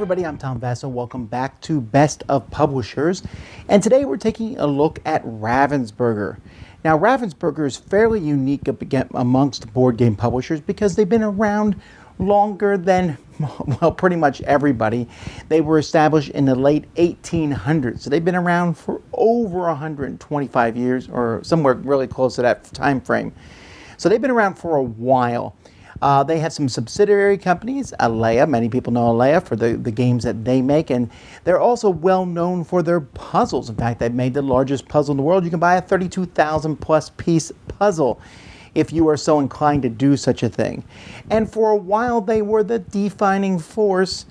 everybody, I'm Tom Vasel. Welcome back to Best of Publishers. And today we're taking a look at Ravensburger. Now, Ravensburger is fairly unique amongst board game publishers because they've been around longer than, well, pretty much everybody. They were established in the late 1800s, so they've been around for over 125 years, or somewhere really close to that time frame. So they've been around for a while. They have some subsidiary companies, Alea. Many people know Alea for the games that they make, and they're also well known for their puzzles. In fact, they've made the largest puzzle in the world. You can buy a 32,000 plus piece puzzle if you are so inclined to do such a thing. And for a while, they were the defining force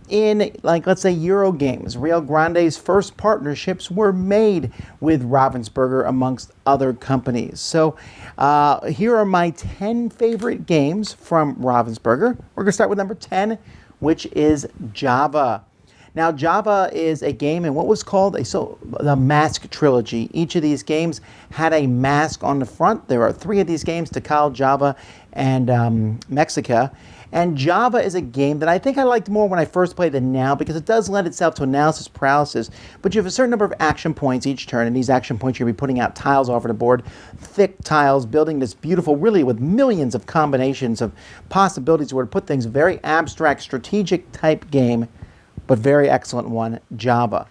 in, like, let's say, Euro games. Rio Grande's first partnerships were made with Ravensburger amongst other companies. So here are my 10 favorite games from Ravensburger. We're going to start with number 10, which is Java. Now, Java is a game in what was called the Mask Trilogy. Each of these games had a mask on the front. There are 3 of these games, Tikal, Java, and Mexica. And Java is a game that I think I liked more when I first played than now, because it does lend itself to analysis paralysis. But you have a certain number of action points each turn, and these action points you're going to be putting out tiles over the board, thick tiles, building this beautiful, really with millions of combinations of possibilities where to put things. Very abstract, strategic type game, but very excellent one, Java.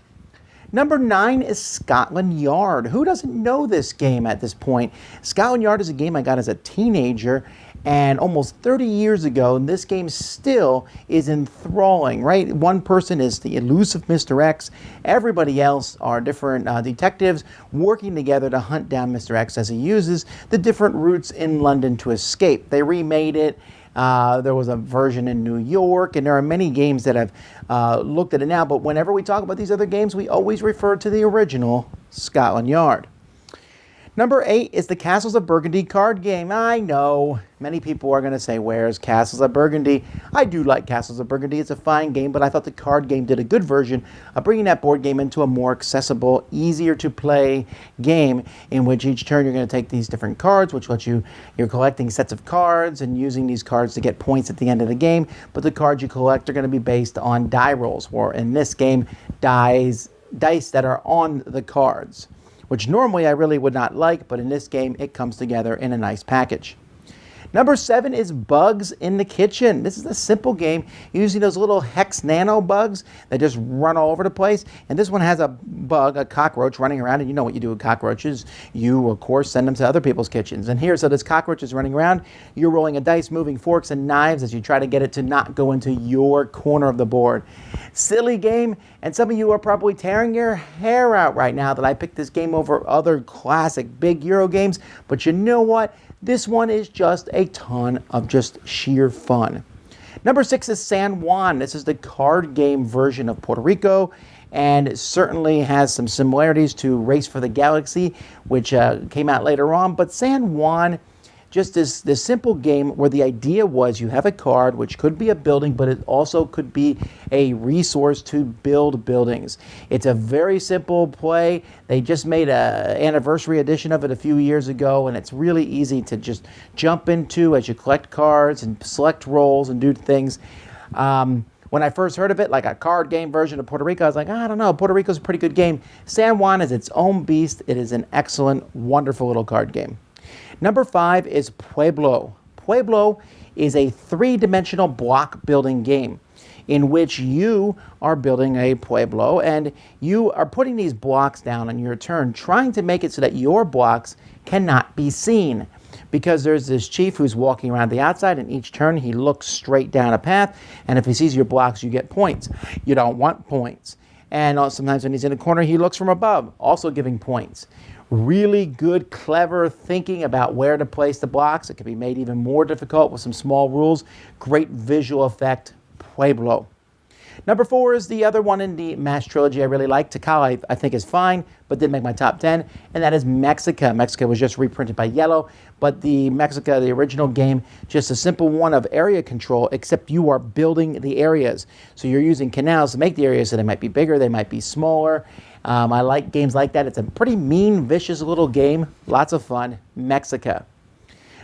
Number 9 is Scotland Yard. Who doesn't know this game at this point? Scotland Yard is a game I got as a teenager, and almost 30 years ago, and this game still is enthralling, right? One person is the elusive Mr. X. Everybody else are different detectives working together to hunt down Mr. X as he uses the different routes in London to escape. They remade it. There was a version in New York, and there are many games that have looked at it now, but whenever we talk about these other games, we always refer to the original Scotland Yard. Number 8 is the Castles of Burgundy card game. I know many people are going to say, where's Castles of Burgundy? I do like Castles of Burgundy. It's a fine game, but I thought the card game did a good version of bringing that board game into a more accessible, easier to play game in which each turn you're going to take these different cards, which lets you're collecting sets of cards and using these cards to get points at the end of the game. But the cards you collect are going to be based on die rolls, or in this game, dice that are on the cards, which normally I really would not like, but in this game, it comes together in a nice package. Number 7 is Bugs in the Kitchen. This is a simple game using those little hex nano bugs that just run all over the place. And this one has a bug, a cockroach, running around. And you know what you do with cockroaches. You, of course, send them to other people's kitchens. And here, so this cockroach is running around. You're rolling a dice, moving forks and knives as you try to get it to not go into your corner of the board. Silly game. And some of you are probably tearing your hair out right now that I picked this game over other classic big Euro games. But you know what? This one is just a ton of just sheer fun. Number 6 is San Juan. This is the card game version of Puerto Rico, and it certainly has some similarities to Race for the Galaxy, which came out later on. But San Juan, just this simple game where the idea was you have a card, which could be a building, but it also could be a resource to build buildings. It's a very simple play. They just made an anniversary edition of it a few years ago, and it's really easy to just jump into as you collect cards and select roles and do things. When I first heard of it, like a card game version of Puerto Rico, I was like, I don't know, Puerto Rico's a pretty good game. San Juan is its own beast. It is an excellent, wonderful little card game. Number 5 is Pueblo. Pueblo is a 3-dimensional block building game in which you are building a pueblo and you are putting these blocks down on your turn, trying to make it so that your blocks cannot be seen. Because there's this chief who's walking around the outside, and each turn he looks straight down a path, and if he sees your blocks, you get points. You don't want points. And sometimes when he's in a corner, he looks from above, also giving points. Really good, clever thinking about where to place the blocks. It can be made even more difficult with some small rules. Great visual effect, Pueblo. Number 4 is the other one in the Mask Trilogy I really like. Tikal I think is fine, but didn't make my top 10, and that is Mexica. Mexica was just reprinted by Yellow, but the Mexica, the original game, just a simple one of area control, except you are building the areas. So you're using canals to make the areas, so they might be bigger, they might be smaller. I like games like that. It's a pretty mean, vicious little game. Lots of fun. Mexica.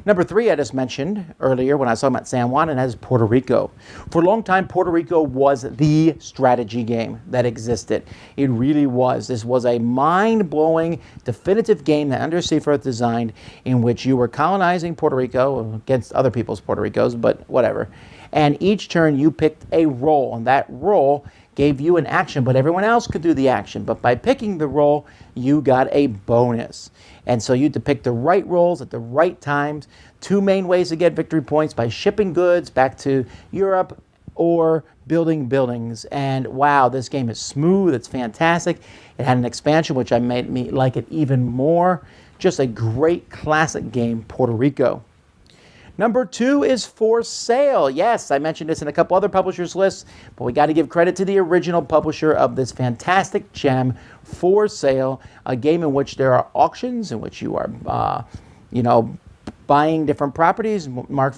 Number 3, I just mentioned earlier when I was talking about San Juan, and that is Puerto Rico. For a long time, Puerto Rico was the strategy game that existed. It really was. This was a mind-blowing, definitive game that Undersea Earth designed, in which you were colonizing Puerto Rico against other people's Puerto Ricos, but whatever. And each turn you picked a role, and that role gave you an action, but everyone else could do the action. But by picking the role, you got a bonus. And so you had to pick the right roles at the right times. 2 main ways to get victory points: by shipping goods back to Europe or building buildings. And wow, this game is smooth. It's fantastic. It had an expansion, which I made me like it even more. Just a great classic game, Puerto Rico. Number 2 is For Sale. Yes, I mentioned this in a couple other publishers' lists, but we got to give credit to the original publisher of this fantastic gem, For Sale, a game in which there are auctions, in which you are, buying different properties,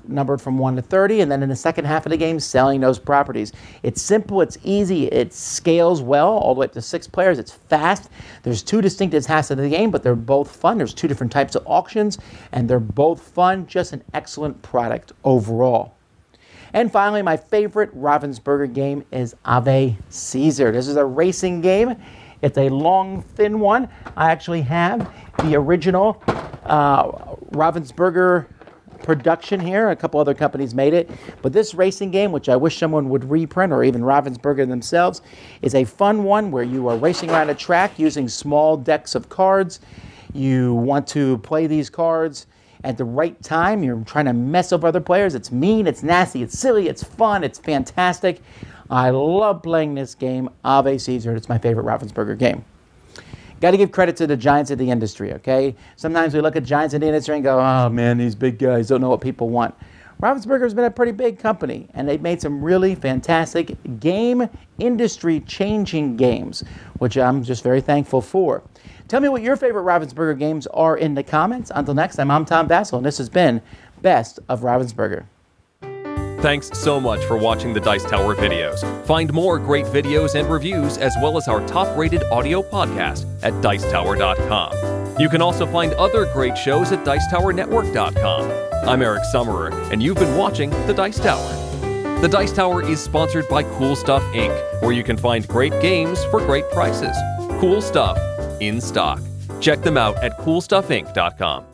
numbered from 1 to 30, and then in the second half of the game, selling those properties. It's simple, it's easy, it scales well, all the way up to 6 players, it's fast. There's 2 distinct aspects to the game, but they're both fun. There's 2 different types of auctions, and they're both fun. Just an excellent product overall. And finally, my favorite Ravensburger game is Ave Caesar. This is a racing game. It's a long, thin one. I actually have the original Ravensburger production here. A couple other companies made it. But this racing game, which I wish someone would reprint, or even Ravensburger themselves, is a fun one where you are racing around a track using small decks of cards. You want to play these cards at the right time. You're trying to mess up other players. It's mean, it's nasty, it's silly, it's fun, it's fantastic. I love playing this game, Ave Caesar. It's my favorite Ravensburger game. Got to give credit to the giants of the industry, okay? Sometimes we look at giants in the industry and go, oh man, these big guys don't know what people want. Ravensburger's been a pretty big company, and they've made some really fantastic game industry-changing games, which I'm just very thankful for. Tell me what your favorite Ravensburger games are in the comments. Until next time, I'm Tom Vasel, and this has been Best of Ravensburger. Thanks so much for watching the Dice Tower videos. Find more great videos and reviews, as well as our top-rated audio podcast at Dicetower.com. You can also find other great shows at Dicetowernetwork.com. I'm Eric Summerer, and you've been watching The Dice Tower. The Dice Tower is sponsored by Cool Stuff Inc., where you can find great games for great prices. Cool stuff in stock. Check them out at CoolStuffInc.com.